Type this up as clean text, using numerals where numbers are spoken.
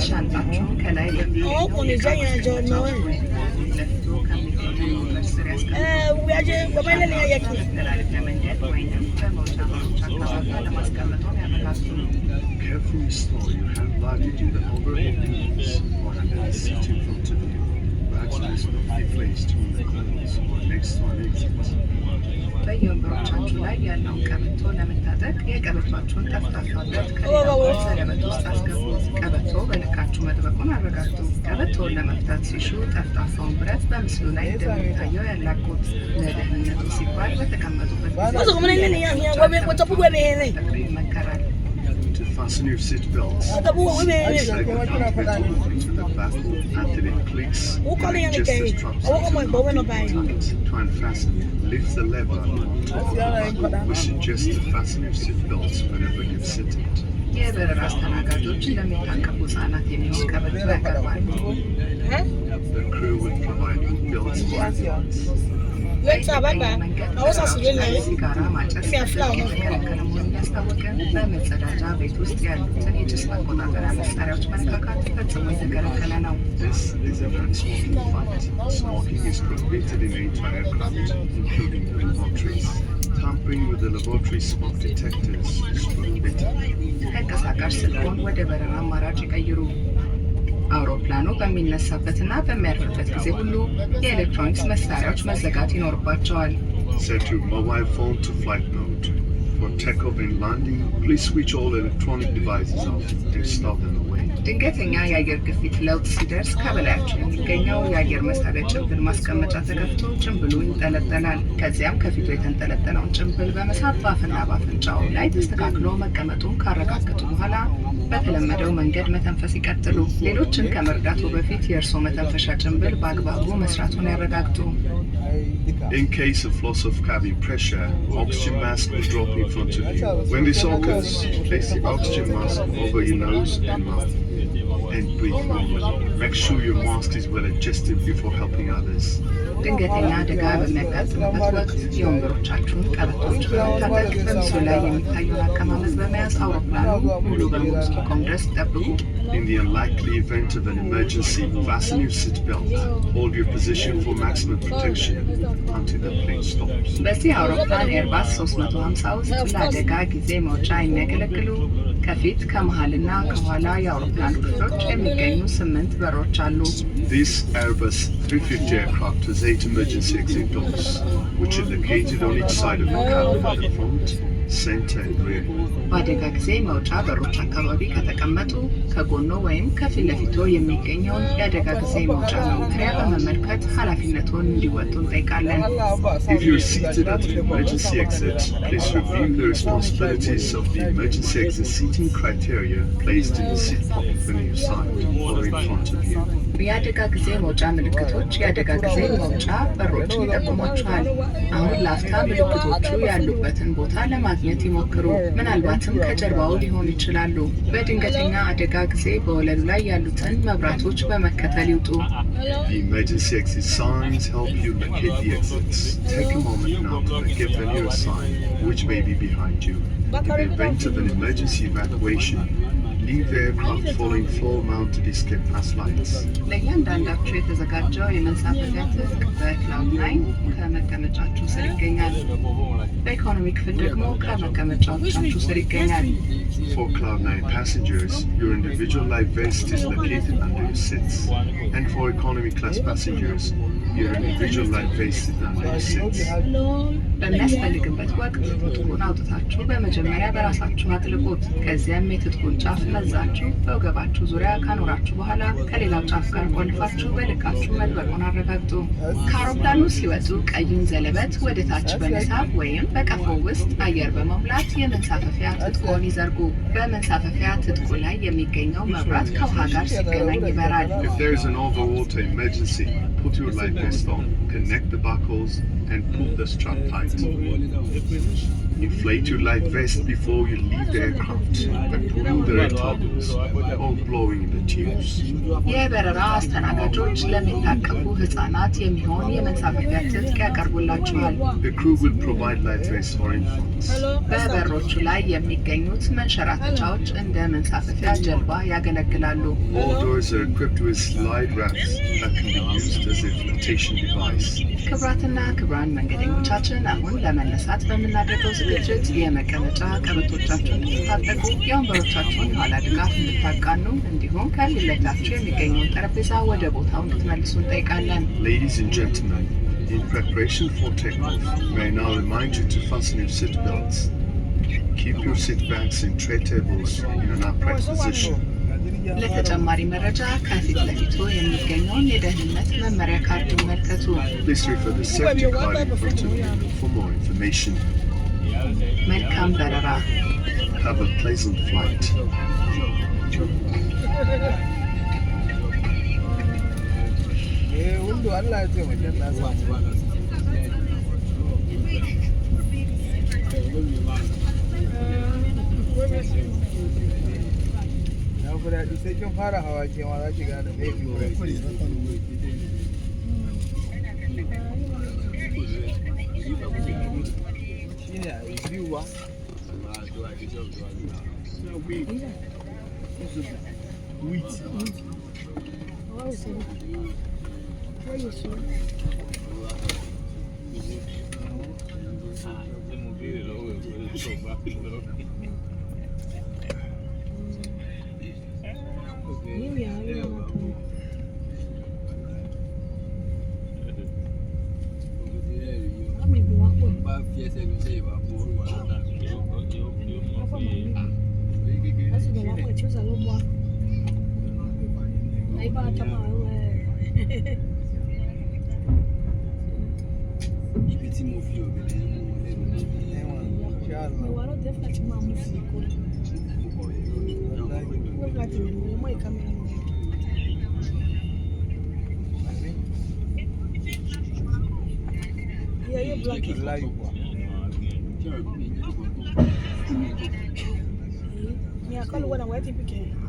ሻንጣችሁን ከላይ ለፍቶ መተላለፊያ መንገድ ወይም በመውጫ በሮች አካባቢ ለማስቀመጡን ያረጋግጡ። Carefully store your hand luggage in the overhead bins or under the seat in front of you. Bags must not be placed on the corners or next to an exit. በየወንበሮቻችሁ ላይ ያለውን ቀበቶ ለመታጠቅ የቀበቷችሁን ጠፍጣፋነት ከሌላው ሰለበት ውስጥ አስገቡት። ቀበቶ በልካችሁ መጥበቁን አረጋግጡ። ቀበቶውን ለመፍታት ሲሹ ጠፍጣፋውን ብረት በምስሉ ላይ እንደሚታየው ያላቁት። ለደህንነቱ ሲባል በተቀመጡበት ይመከራል። To fasten your seat belts, slide the front belt over into the back until it clicks and adjust the straps tight. To unfasten, lift the lever on top. We suggest to fasten your seat belts whenever you've seated. የበረራ አስተናጋጆች ለሚታቀፉ ህጻናት የሚሆን ቀበቶ ያቀርባሉ። The crew will provide belts for adults. ሲጋራ ማጨስ የተከለከለ መሆኑን ያስታወቀን በመጸዳጃ ቤት ውስጥ ያሉትን የጭስ መቆጣጠሪያ መሳሪያዎች መንካካት ፈጽሞ የተከለከለ ነው። This is a non-smoking flight. Smoking is prohibited in the entire aircraft, including the laboratories. Tampering with the laboratory smoke detectors is prohibited. ተንቀሳቃሽ ስልክዎን ወደ በረራ አማራጭ ይቀይሩ። አውሮፕላኑ በሚነሳበትና በሚያርፍበት ጊዜ ሁሉ የኤሌክትሮኒክስ መሳሪያዎች መዘጋት ይኖርባቸዋል። Set your mobile phone to flight mode. For takeoff and landing, please switch all electronic devices off and stow them away. ድንገተኛ የአየር ግፊት ለውጥ ሲደርስ ከበላያቸው የሚገኘው የአየር መሳቢያ ጭንብል ማስቀመጫ ተከፍቶ ጭንብሉ ይንጠለጠላል። ከዚያም ከፊቱ የተንጠለጠለውን ጭንብል በመሳብ በአፍና በአፍንጫው ላይ ተስተካክሎ መቀመጡን ካረጋገጡ በኋላ በተለመደው መንገድ መተንፈስ ይቀጥሉ። ሌሎችን ከመርዳቱ በፊት የእርስዎ መተንፈሻ ጭንብል በአግባቡ መስራቱን ያረጋግጡ። In case of loss of cabin pressure, oxygen mask will drop in front of you. When this occurs, place the oxygen mask over your nose and mouth and breathe normally. Make sure your mask is well adjusted before helping others. ድንገተኛ አደጋ በሚያጋጥምበት ወቅት የወንበሮቻችሁን ቀበቶች በመታጠቅ በምስሉ ላይ የሚታየውን አቀማመጥ በመያዝ አውሮፕላኑ ሙሉ በሙሉ እስኪቆም ድረስ ይጠብቁ። In the unlikely event of an emergency, fasten your seat belt. Hold your position for maximum protection until the plane stops. በዚህ አውሮፕላን ኤርባስ 350 ውስጥ ለአደጋ ጊዜ መውጫ የሚያገለግሉ ከፊት ከመሃልና ከኋላ የአውሮፕላን ክፍሎች የሚገኙ 8 በሮች አሉ። This Airbus 350 aircraft has 8 emergency exit doors, which are located on each side of the cabin at the front, center and rear. በአደጋ ጊዜ መውጫ በሮች አካባቢ ከተቀመጡ ከጎኖ ወይም ከፊት ለፊቶ የሚገኘውን የአደጋ ጊዜ መውጫ መመሪያ በመመልከት ኃላፊነቱን እንዲወጡ እንጠይቃለን። If you're seated at an emergency exit, please review the responsibilities of the emergency exit seating criteria placed in the seat pocket on your side or in front of you. የአደጋ ጊዜ መውጫ ምልክቶች የአደጋ ጊዜ መውጫ በሮችን ይጠቁሟቸዋል። አሁን ላፍታ ምልክቶቹ ያሉበትን ቦታ ለማግኘት ይሞክሩ። ምናልባትም ከጀርባው ሊሆኑ ይችላሉ። በድንገተኛ አደጋ ጊዜ በወለሉ ላይ ያሉትን መብራቶች በመከተል ይውጡ። The emergency exit signs help you locate the exits. Take a moment now to locate the nearest sign, which may be behind you. In the event of an emergency evacuation, leave the aircraft following floor-mounted escape pass lights. ለእያንዳንዳችሁ የተዘጋጀው የመንሳፈፊያ ትጥቅ በክላውድ 9 ከመቀመጫችሁ ስር ይገኛል። በኢኮኖሚ ክፍል ደግሞ ከመቀመጫዎቻችሁ ስር ይገኛል። For Cloud 9 passengers, your individual life vest is located under your seats. And for economy class passengers, your individual life vest is under your seats. በሚያስፈልግበት ወቅት ትጥቁን አውጥታችሁ በመጀመሪያ በራሳችሁ አጥልቁት። ከዚያም የትጥቁን ጫፍ መዛችሁ በወገባችሁ ዙሪያ ካኖራችሁ በኋላ ከሌላው ጫፍ ጋር ቆልፋችሁ በልካችሁ መጥበቁን አረጋግጡ። ከአውሮፕላኑ ሲወጡ ቀዩን ዘለበት ወደ ታች በመሳብ ወይም በቀፎ ውስጥ አየር በመሙላት የመንሳፈፊያ ትጥቁን ይዘርጉ። በመንሳፈፊያ ትጥቁ ላይ የሚገኘው መብራት ከውሃ ጋር ሲገናኝ ይበራል። If there is an overwater emergency, put your life vest on, connect the buckles, and pull the strap tight. Inflate your life vest before you leave the aircraft by pulling the red toggles or blowing in the tubes. የበረራ አስተናጋጆች ለሚታቀፉ ህጻናት የሚሆን የመንሳፈፊያ ትጥቅ ያቀርቡላቸዋል። The crew will provide life vests for infants. በበሮቹ ላይ የሚገኙት መንሸራተቻዎች እንደ መንሳፈፊያ ጀልባ ያገለግላሉ። All doors are equipped with slide racks that can be used as a flotation device. ክቡራትና ክቡራን መንገደኞቻችን አሁን ለመነሳት በምናደርገው ዝግጅት የመቀመጫ ቀበቶቻችሁን እንድታጠቁ፣ የወንበሮቻችሁን ኋላ ድጋፍ እንድታቃኑ እንዲሁም ከፊት ለፊታችሁ የሚገኘውን ጠረጴዛ ወደ ቦታው እንድትመልሱ እንጠይቃለን። Ladies and gentlemen, in preparation for takeoff, may I now remind you to fasten your seat belts. Keep your seat backs and tray tables in an upright position. ለተጨማሪ መረጃ ከፊት ለፊቱ የሚገኘውን የደህንነት መመሪያ ካርድ ይመልከቱ። Please refer the safety card in front of you for more information. መልካም በረራ። Have a pleasant flight. sai kin fara hawa ke ma za ki gane me yake shine a biyu ba Yeah, I call it when I'm waiting.